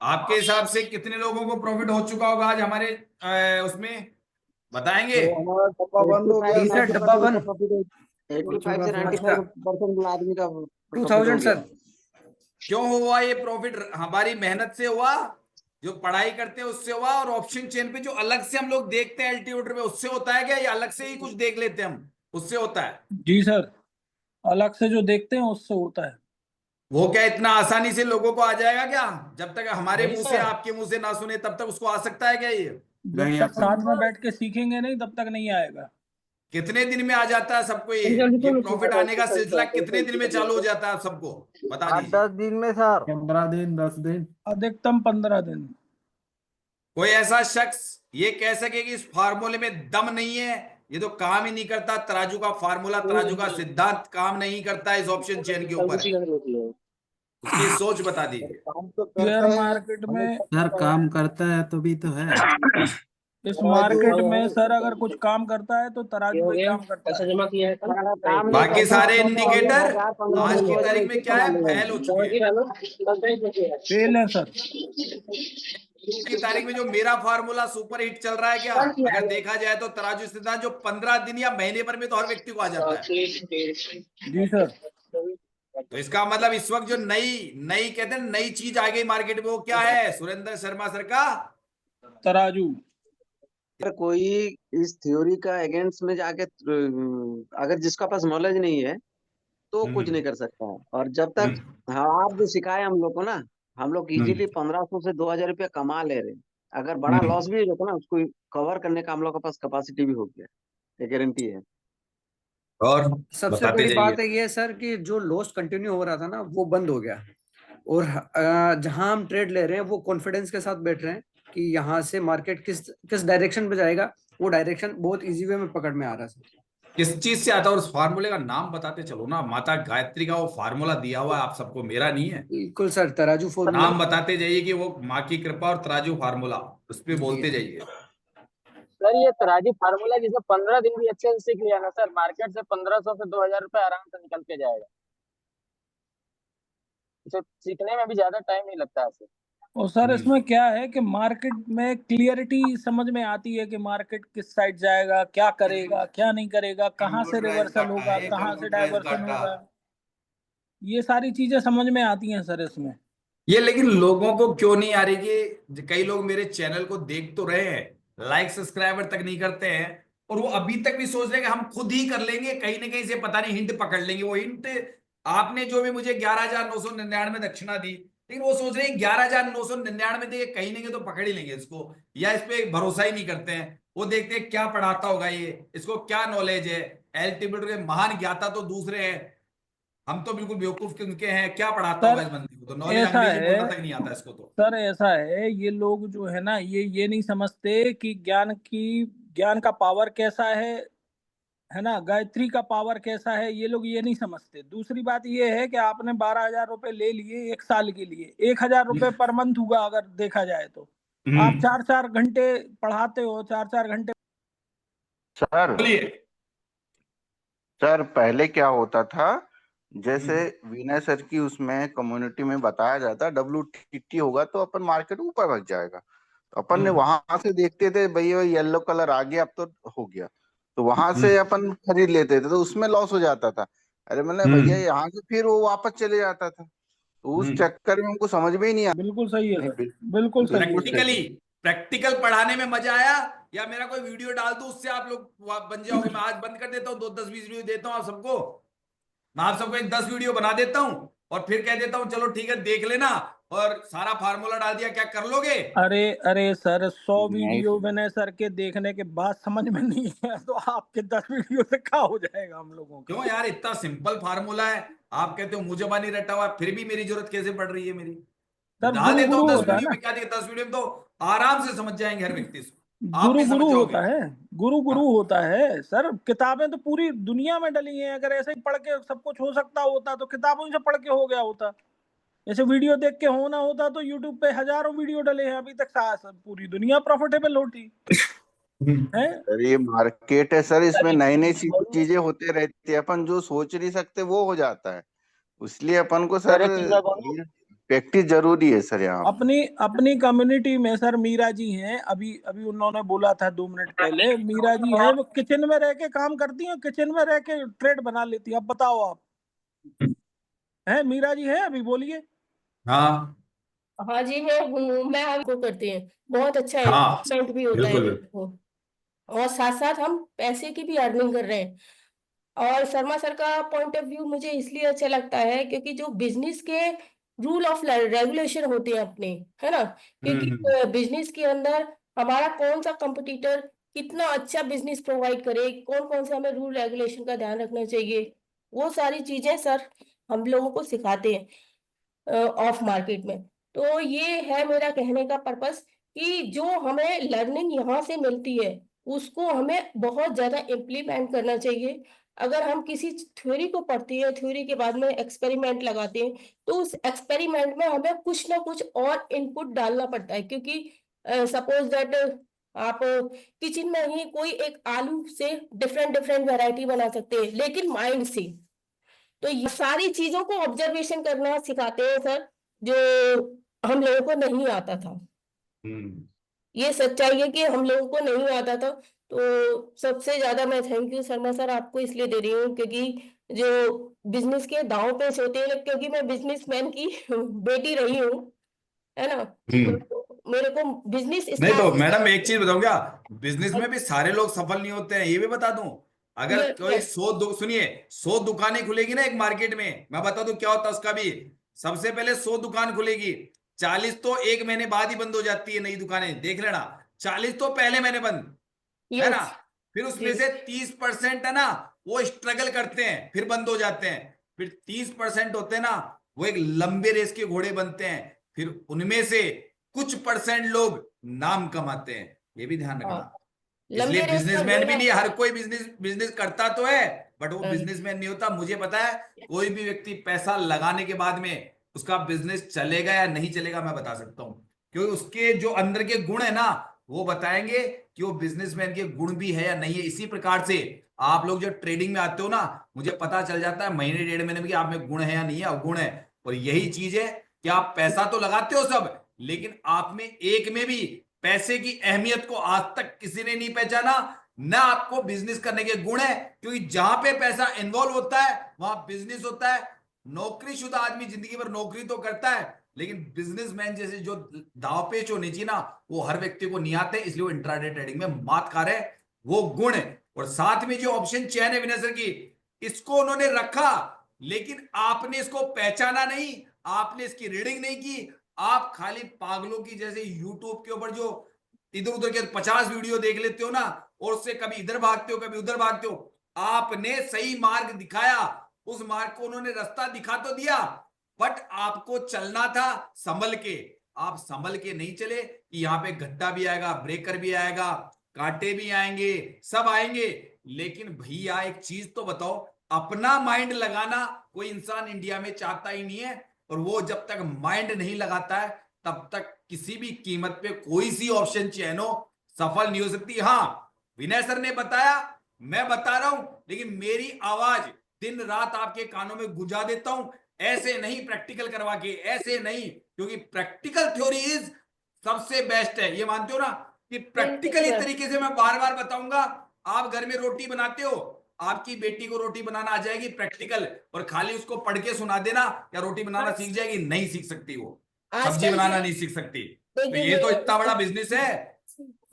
आपके हिसाब से कितने लोगों को प्रॉफिट हो चुका होगा आज हमारे उसमें बताएंगे? तो हमारा डब्बा बंद हो गया, जी सर, डब्बा 90% का बंद। प्रॉफिट हो 85 से अच्छा, 95% आदमी का प्रॉफिट हो 2000 गया। सर। क्यों हुआ ये प्रॉफिट? हमारी मेहनत से हुआ, जो पढ़ाई करते हैं उससे हुआ, और ऑप्शन चेन पे जो अलग से हम लोग देखते हैं एलटी ऑर्डर में उससे होता है क्या, या अलग से ही कुछ देख लेते हैं हम उससे होता है? जी सर, अलग से जो देखते हैं उससे होता है। वो क्या इतना आसानी से लोगों को आ जाएगा क्या? जब तक हमारे नहीं मुंह से सर, आपके मुंह से ना सुने तब तक उसको आ सकता है क्या ये? जब तक साथ में बैठ के सीखेंगे नहीं तब तक नहीं आएगा। कितने दिन में आ जाता है सबको ये प्रॉफिट आने का सिलसिला कितने दिन में चालू हो जाता है आप सबको बता 8-10 दीजिए। दिन में सर। 15 दिन 10 दिन। अधिकतम 15 दिन। कोई ऐसा शख्स ये कह सके कि इस फार्मूले में दम नहीं है, ये तो काम ही नहीं करता, तराजू का फार्मूला, तराजू का सिद्धांत काम नहीं करता इस ऑप्शन चेन के ऊपर, उसकी सोच बता दीजिए। काम तो शेयर करता है, मार्केट हमें में, सर काम करता है तभी तो है। इस तराजू मार्केट में सर अगर कुछ काम करता है तो तराजू ही काम करता है। अगर काम नहीं बाकी करता सारे तो पहले इंडिकेटर 1000-1500 आज की रोज तारीख वैसे में क्या कमा है, लेगा। फेल हो चुके हैं। फेल है सर। की तारीख में जो मेरा फार्मूला सुपर हिट चल रहा है क्या, अगर देखा जाए तो तराजू सिद्धांत जो 15 दिन या महीने भर में तो हर व्यक्ति को आ जाता है। जी सर। तो इसका मतलब इस वक्त जो नई नई कहते हैं नई चीज आ गई मार्केट में, वो क्या है? सुरेंद्र शर्मा सर का तराजू। अगर कोई इस थ्योरी का अगेंस्ट में जाके अगर जिसका पास नॉलेज नहीं है तो कुछ नहीं कर सकता है। और जब तक, हाँ, आप जो सिखाए हम लोग को ना, हम लोग इजीली 1500 से 2000 रुपया कमा ले रहे हैं। अगर बड़ा लॉस भी होता ना उसको कवर करने का हम लोग के पास कैपेसिटी भी हो गया, ये गारंटी है। और सबसे बताते बड़ी जाइए। बात है ये सर कि जो लॉस कंटिन्यू हो रहा था ना वो बंद हो गया। और जहां हम ट्रेड ले रहे हैं वो कॉन्फिडेंस के साथ बैठ रहे हैं कि यहाँ से मार्केट किस किस डायरेक्शन पे जाएगा, वो डायरेक्शन बहुत इजी वे में पकड़ में आ रहा है। किस चीज से आता है और उस फार्मूले का नाम बताते चलो ना, माता गायत्री का वो फार्मूला दिया हुआ है आप सबको, मेरा नहीं है। बिल्कुल सर, तराजू फॉर्मूला। नाम बताते जाइए कि वो माँ की कृपा और तराजू फार्मूला, उस पर जी बोलते जाइए। सर ये तराजी फार्मूला जिसे 15 दिन भी अच्छे से सीख लिया ना सर, मार्केट से 1500 से 2000 रुपए आराम से निकल के जाएगा। इसे सीखने में भी ज्यादा टाइम नहीं लगता है सर। और सर इसमें क्या है कि मार्केट में क्लियरिटी समझ में आती है कि मार्केट किस साइड जाएगा, क्या करेगा, क्या नहीं करेगा, कहाँ से रिवर्सल होगा, कहाँ से डाइवर्सन होगा। ये सारी चीजें समझ में आती हैं सर इसमें। ये लेकिन लोगों को क्यों नहीं आ रही कि कई लोग मेरे चैनल को देख तो रहे हैं, लाइक सब्सक्राइबर तक नहीं करते हैं, और वो अभी तक भी सोच रहे हैं कि हम खुद ही कर लेंगे, कहीं ना कहीं से पता नहीं हिंट पकड़ लेंगे। वो हिंट आपने जो भी मुझे 11,999 दक्षिणा दी, लेकिन वो सोच रहे हैं 11,999 दे कहीं ना कहीं तो पकड़ ही लेंगे इसको, या इस पे भरोसा ही नहीं करते हैं। वो देखते हैं क्या पढ़ाता होगा ये, इसको क्या नॉलेज है। एलटीमेट के महान ज्ञाता तो दूसरे हैं, हम तो बिल्कुल बेवकूफ के उनके हैं, क्या पढ़ाता होगा सर इस बंदे को, तो नॉलेज ऐसा अंग्रेजी है, बोलना तक नहीं आता इसको तो। सर ऐसा है, ये लोग जो है ना ये नहीं समझते कि ज्ञान का पावर कैसा है ना, गायत्री का पावर कैसा है, ये लोग ये नहीं समझते। दूसरी बात ये है कि आपने 12,000 रुपए ले लिए 1 साल के लिए, 1,000 रुपए पर मंथ हुआ अगर देखा जाए तो। आप 4-4 घंटे पढ़ाते हो, 4-4 घंटे। सर बोलिए। सर पहले क्या होता था, जैसे विनय सर की उसमें कम्युनिटी में बताया जाता WTT होगा तो अपन मार्केट ऊपर भाग जाएगा, तो अपन ने वहां से देखते थे भैया येलो कलर आ गया अब तो हो गया, तो वहां से अपन खरीद लेते थे, तो उसमें लॉस हो जाता था। अरे मैंने भैया यहाँ से फिर वो वापस चले जाता था, तो उस चक्कर में हमको समझ में ही नहीं आया। बिल्कुल सही है नहीं, सर, बिल्कुल सही है बिल्कुल सर। प्रैक्टिकली सही। प्रैक्टिकल पढ़ाने में मजा आया, या मेरा कोई वीडियो डाल दूं उससे आप लोग बन जाओगे? मैं आज बंद कर देता हूँ, 2 10 20 वीडियो देता हूँ आप सबको, मैं आप सबको एक 10 वीडियो बना देता हूं और फिर कह देता हूं चलो ठीक है देख लेना, और सारा फार्मूला डाल दिया, क्या कर लोगे? अरे अरे सर, 100 नहीं वीडियो विनय सर के देखने के बाद समझ में नहीं है तो आपके 10 वीडियो से क्या हो जाएगा हम लोगों का। क्यों यार, इतना सिंपल फार्मूला है, आप कहते हो मुझे नहीं रटा हुआ, फिर भी मेरी जरूरत कैसे पड़ रही है मेरी? सर डाल गुरु देता गुरु हूं 10 होता है वीडियो ना, में, क्या दिक्कत, 10 वीडियो में तो आराम से समझ जाएंगे हर व्यक्ति इसको, आप गुरु भी गुरु समझ जाओगे। होता है, गुरु गुरु हाँ। होता है सर। किताबें तो पूरी दुनिया में डली हैं, अगर ऐसे ही पढ़ के सब कुछ हो सकता होता तो किताबों से पढ़ के हो गया होता। ऐसे वीडियो देख के होना होता तो यूट्यूब पे हजारों वीडियो डले हैं अभी तक, पूरी दुनिया प्रॉफिटेबल होती है। सर ये मार्केट है सर, इसमें नई नई चीजें होते रहती है, अपन जो सोच नहीं सकते वो हो जाता है, इसलिए अपन को सर सर एक चीज मैं बोलूं, प्रैक्टिस जरूरी है सर यहाँ पे। अपनी अपनी कम्युनिटी में सर मीरा जी हैं, अभी अभी उन्होंने बोला था 2 मिनट पहले, मीरा जी हैं, वो किचन में रह के काम करती हैं, किचन में रह के ट्रेड बना लेती हैं। अब बताओ आप, हैं मीरा जी हैं, अभी बोलिए। हाँ हाँ जी मैं हमको करते हैं, बहुत अच्छा हाँ इन्वेस्टमेंट भी होता है बिल्कुल। वो। और साथ साथ हम पैसे की भी अर्निंग कर रहे हैं। और शर्मा सर का पॉइंट ऑफ व्यू मुझे इसलिए अच्छा लगता है क्योंकि जो बिजनेस के रूल ऑफ रेगुलेशन होते हैं अपने, है ना, क्योंकि बिजनेस के अंदर हमारा कौन सा कंपटीटर कितना अच्छा बिजनेस प्रोवाइड करे, कौन कौन से हमें रूल रेगुलेशन का ध्यान रखना चाहिए, वो सारी चीजें सर हम लोगों को सिखाते हैं ऑफ मार्केट में। तो ये है मेरा कहने का पर्पस कि जो हमें लर्निंग यहाँ से मिलती है उसको हमें बहुत ज्यादा इम्प्लीमेंट करना चाहिए। अगर हम किसी थ्योरी को पढ़ते हैं, थ्योरी के बाद में एक्सपेरिमेंट लगाते हैं, तो उस एक्सपेरिमेंट में हमें कुछ ना कुछ और इनपुट डालना पड़ता है। क्योंकि सपोज दैट आप किचन में ही कोई एक आलू से डिफरेंट डिफरेंट वैरायटी बना सकते हैं, लेकिन माइंड से। तो ये सारी चीजों को ऑब्जर्वेशन करना सिखाते हैं सर, जो हम लोगों को नहीं आता था। ये सच्चाई है कि हम लोगों को नहीं आता था। तो सबसे ज्यादा मैं थैंक यू शर्मा सर आपको इसलिए दे रही हूँ क्योंकि जो बिजनेस के दांव पेच होते हैं, क्योंकि मैं बिजनेसमैन की बेटी रही हूँ, है ना, तो मेरे को बिजनेस नहीं तो स्टार्ट। मैडम एक चीज बताऊं क्या, बिजनेस में भी सारे लोग सफल नहीं होते हैं, ये भी बता दूं। अगर कोई सुनिए 100 दुकानें खुलेगी ना एक मार्केट में, मैं बता दूं क्या होता है उसका भी। सबसे पहले 100 दुकान खुलेगी, 40 तो 1 महीने बाद ही बंद हो जाती है, नई दुकानें देख लेना। 40 तो पहले महीने बंद, है ना। फिर उसमें से 30% है ना वो स्ट्रगल करते हैं, फिर बंद हो जाते हैं। फिर 30% होते हैं ना वो एक लंबे रेस के घोड़े बनते हैं, फिर उनमें से कुछ परसेंट लोग नाम कमाते हैं, ये भी ध्यान रखना। इसलिए लंबे रेस का बिजनेसमैन भी घोड़ा। नहीं, हर कोई बिजनेस बिजनेस करता तो है बट वो बिजनेसमैन नहीं होता। मुझे पता है कोई भी व्यक्ति पैसा लगाने के बाद में उसका बिजनेस चलेगा या नहीं चलेगा मैं बता सकता हूं, क्योंकि उसके जो अंदर के गुण है ना वो बताएंगे कि वो बिजनेसमैन के गुण भी है या नहीं है। इसी प्रकार से आप लोग जो ट्रेडिंग में आते हो ना, मुझे पता चल जाता है महीने 1.5 महीने में कि आप में गुण है या नहीं है, अवगुण है। और यही चीज है कि आप पैसा तो लगाते हो सब, लेकिन आप में एक में भी पैसे की अहमियत को आज तक किसी ने नहीं पहचाना, ना आपको बिजनेस करने के गुण है। क्योंकि जहां पे पैसा इन्वॉल्व होता है वहां बिजनेस होता है। नौकरीशुदा आदमी जिंदगी भर नौकरी तो करता है, लेकिन बिजनेसमैन जैसे जो दावपेच होनी चाहिए ना वो हर व्यक्ति को नहीं आते, इसलिए वो इंट्राडे ट्रेडिंग में मात खा रहे। वो गुण है। और साथ में जो ऑप्शन चयन है विनय सर की, इसको उन्होंने रखा, लेकिन आपने इसको पहचाना नहीं, आपने इसकी रीडिंग नहीं की। आप खाली पागलों की जैसे यूट्यूब के ऊपर जो इधर उधर के 50 वीडियो देख लेते हो ना, और उससे कभी इधर भागते हो कभी उधर भागते हो। आपने सही मार्ग दिखाया, उस मार्ग को उन्होंने रास्ता दिखा तो दिया, बट आपको चलना था संभल के। आप संभल के नहीं चले कि यहां पे गड्ढा भी आएगा, ब्रेकर भी आएगा, कांटे भी आएंगे, सब आएंगे। लेकिन भैया एक चीज तो बताओ, अपना माइंड लगाना कोई इंसान इंडिया में चाहता ही नहीं है। और वो जब तक माइंड नहीं लगाता है तब तक किसी भी कीमत पे कोई सी ऑप्शन चयन हो सफल नहीं हो सकती। हाँ, विनय सर ने बताया, मैं बता रहा हूं, लेकिन मेरी आवाज दिन रात आपके कानों में गुंजा देता हूं। ऐसे नहीं प्रैक्टिकल करवा के, ऐसे नहीं, क्योंकि प्रैक्टिकल थ्योरी इज सबसे बेस्ट है। ये मानते हो ना कि प्रैक्टिकली तरीके से मैं बार बार बताऊंगा। आप घर में रोटी बनाते हो, आपकी बेटी को रोटी बनाना आ जाएगी प्रैक्टिकल, और खाली उसको पढ़ के सुना देना क्या रोटी बनाना सीख जाएगी? नहीं सीख सकती वो, सब्जी बनाना नहीं सीख सकती। तो ये तो इतना बड़ा बिजनेस है,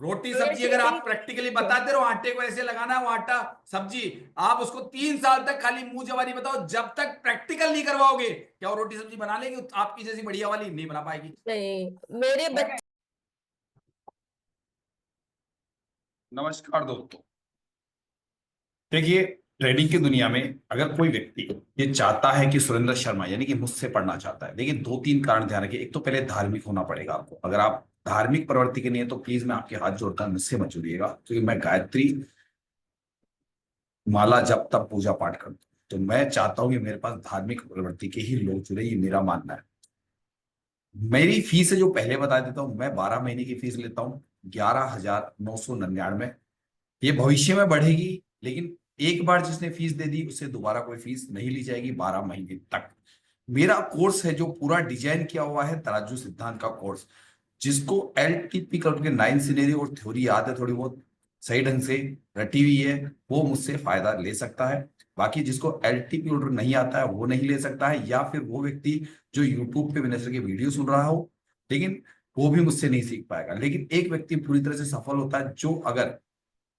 रोटी सब्जी अगर आप प्रैक्टिकली बताते रहो, आटे को ऐसे लगाना है वो आटा सब्जी, आप उसको 3 साल तक खाली मुंह जवानी बताओ, जब तक प्रैक्टिकल नहीं करवाओगे क्या वो रोटी सब्जी बना लेगी? आपकी जैसी बढ़िया वाली नहीं बना पाएगी। नहीं, मेरे बच्चे। नमस्कार दोस्तों, देखिए ट्रेडिंग की दुनिया में अगर कोई व्यक्ति ये चाहता है कि सुरेंद्र शर्मा यानी कि मुझसे पढ़ना चाहता है, देखिए 2-3 कारण ध्यान रखिए। एक तो पहले धार्मिक होना पड़ेगा आपको। अगर आप धार्मिक प्रवृत्ति के नहीं है तो प्लीज मैं आपके हाथ जोड़ता हूं, मुझसे मत जुड़िएगा, क्योंकि मैं गायत्री माला जब तब पूजा पाठ करता हूं। तो मैं चाहता हूं कि मेरे पास धार्मिक प्रवृत्ति के ही लोग जुड़े, ये मेरा मानना है। मेरी फीस है जो पहले बता देता हूं, मैं 12 महीने की फीस लेता हूं 11,999। ये भविष्य में बढ़ेगी, लेकिन एक बार जिसने फीस दे दी उससे दोबारा कोई फीस नहीं ली जाएगी 12 महीने तक। मेरा कोर्स है जो पूरा डिजाइन किया हुआ है तराजू सिद्धांत का कोर्स, जिसको LTP करके 9 सिनेरियो और थ्योरी याद है थोड़ी बहुत सही ढंग से रटी हुई है, वो मुझसे फायदा ले सकता है। बाकी जिसको LTP ऑर्डर नहीं आता है वो नहीं ले सकता है, या फिर वो व्यक्ति जो यूट्यूब पे विनय सर के वीडियो सुन रहा हो लेकिन वो भी मुझसे नहीं सीख पाएगा। लेकिन एक व्यक्ति पूरी तरह से सफल होता है जो अगर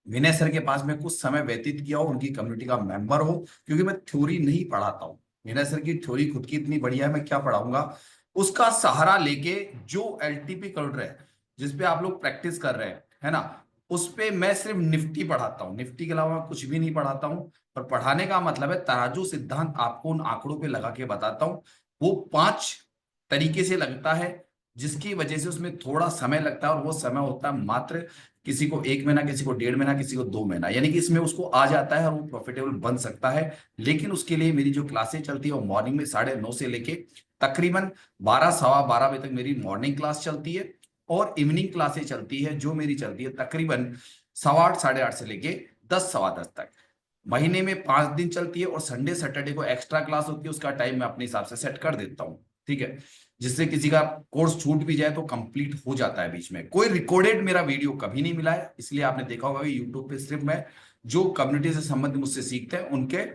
विनय सर के पास में कुछ समय व्यतीत किया हो, उनकी कम्युनिटी का मेंबर हो, क्योंकि मैं थ्योरी नहीं पढ़ाता हूँ। विनय सर की थ्योरी खुद की इतनी बढ़िया है, मैं क्या पढ़ाऊंगा। उसका सहारा लेके जो LTP कर रहे हैं, जिसपे आप लोग प्रैक्टिस कर रहे हैं, है ना, उस पे मैं सिर्फ निफ्टी पढ़ाता हूँ, निफ्टी के अलावा कुछ भी नहीं पढ़ाता हूँ। और पढ़ाने का मतलब है तराजू सिद्धांत आपको उन आंकड़ों पे लगा के बताता हूँ। वो 5 तरीके से लगता है, जिसकी वजह से उसमें थोड़ा समय लगता है, और वो समय होता है मात्र किसी को 1 महीना, किसी को 1.5 महीना, किसी को 2 महीना, यानी कि इसमें उसको आ जाता है और वो प्रॉफिटेबल बन सकता है। लेकिन उसके लिए मेरी जो क्लासें चलती है वो मॉर्निंग में 9:30 से लेके तकरीबन 12, सवा 12 बजे तक मेरी मॉर्निंग क्लास चलती है, और इवनिंग क्लासें चलती है जो मेरी चलती है तकरीबन 8:15, 8:30 से लेके 10, सवा 10 तक। महीने में 5 दिन चलती है, और संडे सैटरडे को एक्स्ट्रा क्लास होती है, उसका टाइम मैं अपने हिसाब से सेट कर देता हूँ, ठीक है, जिससे किसी का कोर्स छूट भी जाए तो कंप्लीट हो जाता है। बीच में कोई रिकॉर्डेड मेरा वीडियो कभी नहीं मिला है, इसलिए आपने देखा होगा कि यूट्यूब पे सिर्फ मैं जो कम्युनिटी से संबंधित मुझसे सीखते हैं उनके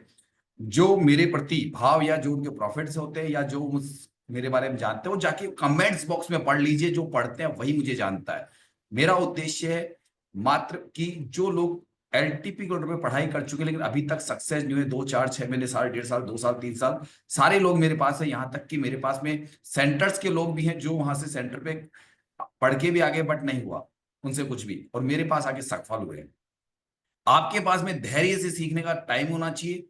जो मेरे प्रति भाव या जो उनके प्रॉफिट्स होते हैं या जो मेरे बारे में जानते हैं वो जाके कमेंट्स बॉक्स में पढ़ लीजिए, जो पढ़ते हैं वही मुझे जानता है। मेरा उद्देश्य है मात्र कि जो लोग LTP के में पढ़ाई कर चुके लेकिन अभी तक सक्सेस नहीं हुए, 2, 4, 6 महीने, साल, 1.5 साल, 2 साल, 3 साल, सारे लोग मेरे पास है। यहाँ तक कि मेरे पास में सेंटर्स के लोग भी हैं जो वहां से सेंटर पे पढ़ के भी आगे बट नहीं हुआ उनसे कुछ भी, और मेरे पास आके सफल हुए। आपके पास में धैर्य से सीखने का टाइम होना चाहिए,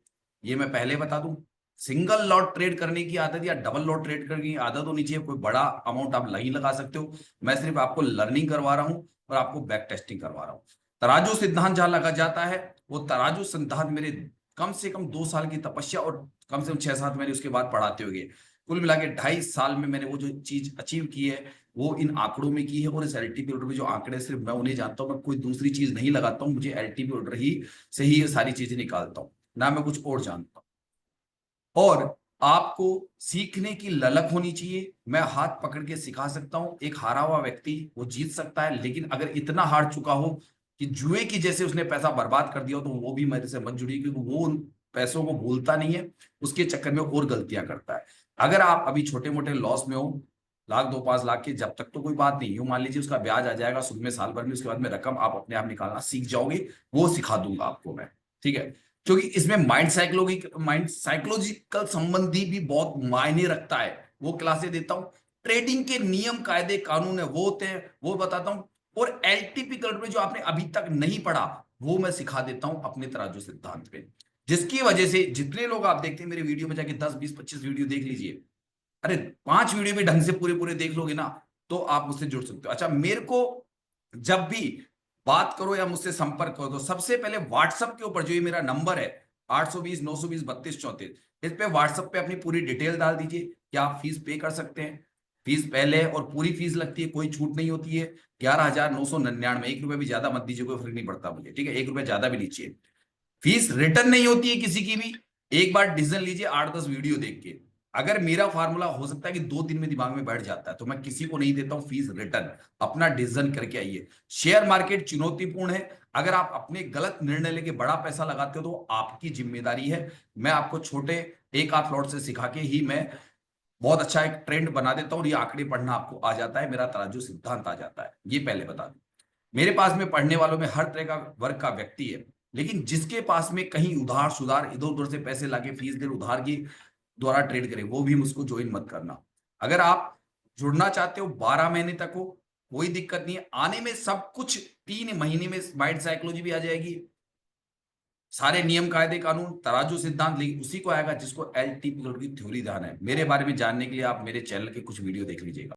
ये मैं पहले बता दूं। सिंगल लॉट ट्रेड करने की आदत या डबल लॉट ट्रेड करने की आदत होनी चाहिए। कोई बड़ा अमाउंट आप नहीं लगा सकते हो, मैं सिर्फ आपको लर्निंग करवा रहा हूं और आपको बैक टेस्टिंग करवा रहा हूं। तराजू सिद्धांत जहां लगा जाता है वो तराजू सिद्धांत मेरे कम से कम 2 साल की तपस्या और कम से कम 6-7 महीने उसके बाद पढ़ाते हुए, कुल मिला के 2.5 साल में मैंने वो जो चीज अचीव की है वो इन आंकड़ों में की है। और इस LTP ऑर्डर में जो आंकड़े सिर्फ मैं उन्हें जानता हूँ, मैं कोई दूसरी चीज नहीं लगाता हूँ, मुझे LTP ऑर्डर ही से ही ये सारी चीजें निकालता हूँ, ना मैं कुछ और जानता हूँ। और आपको सीखने की ललक होनी चाहिए। मैं हाथ पकड़ के सिखा सकता हूं, एक हारा हुआ व्यक्ति वो जीत सकता है, लेकिन अगर इतना हार चुका हो कि जुए की जैसे उसने पैसा बर्बाद कर दिया हो तो वो भी मेरे से मत जुड़िए, क्योंकि वो उन पैसों को भूलता नहीं है, उसके चक्कर में और गलतियां करता है। अगर आप अभी छोटे मोटे लॉस में हो, 1 लाख 2-5 लाख के, जब तक तो कोई बात नहीं, यूं मान लीजिए उसका ब्याज आ जाएगा सुद में साल भर में, उसके बाद में रकम आप अपने आप निकालना सीख जाओगे, वो सिखा दूंगा आपको मैं, ठीक है। क्योंकि इसमें माइंड साइकोलॉजिकल संबंधी भी बहुत मायने रखता है, वो क्लासेस देता हूं। ट्रेडिंग के नियम, कायदे, कानून है वो होते हैं, वो बताता हूं। और LTP कलर में जो आपने अभी तक नहीं पढ़ा वो मैं सिखा देता हूं अपने तराजू सिद्धांत पे, जिसकी वजह से जितने लोग आप देखते हैं मेरे वीडियो में, जाके 10, 20, 25 वीडियो देख लीजिए, अरे 5 वीडियो भी ढंग से पूरे पूरे देख लोगे ना तो आप मुझसे जुड़ सकते हो। अच्छा, मेरे को जब भी बात करो या मुझसे संपर्क करो तो सबसे पहले व्हाट्सएप के ऊपर जो ये मेरा नंबर है 820 920 32 34, इस पे व्हाट्सएप पे अपनी पूरी डिटेल डाल दीजिए कि आप फीस पे कर सकते हैं। फीस पहले और पूरी फीस लगती है, कोई छूट नहीं होती है। 11,999, 1 रुपए भी ज्यादा मत दीजिए, कोई फर्क नहीं पड़ता मुझे, ठीक है, 1 रुपए ज्यादा भी लीजिए। फीस रिटर्न नहीं होती है किसी की भी, एक बार डिसीजन लीजिए 8-10 वीडियो देख के। अगर मेरा फार्मूला हो सकता है कि 2 दिन में दिमाग में बैठ जाता है तो मैं किसी को नहीं देता हूं फीस रिटर्न, अपना डिसीजन करके आइए। शेयर मार्केट चुनौतीपूर्ण है, अगर आप अपने गलत निर्णय लेके बड़ा पैसा लगाते हो तो आपकी जिम्मेदारी है। मैं आपको छोटे 1 आध लॉट से सिखा के ही मैं बहुत अच्छा एक ट्रेंड बना देता हूं, और ये आंकड़े पढ़ना आपको आ जाता है, मेरा तराजू सिद्धांत आ जाता है, ये पहले बता दूं। मेरे पास में पढ़ने वालों में हर तरह का वर्ग का व्यक्ति है, लेकिन जिसके पास में कहीं उधार सुधार इधर उधर से पैसे लाके फीस दे उधार की द्वारा ट्रेड करे, वो भी मुझको ज्वाइन मत करना। अगर आप जुड़ना चाहते हो 12 महीने तक हो, कोई दिक्कत नहीं है, आने में सब कुछ 3 महीने में माइंड साइकोलॉजी भी आ जाएगी, सारे नियम, कायदे, कानून, तराजू सिद्धांत, लेकिन उसी को आएगा जिसको LTP की थ्योरी ध्यान है। मेरे बारे में जानने के लिए आप मेरे चैनल के कुछ वीडियो देख लीजिएगा।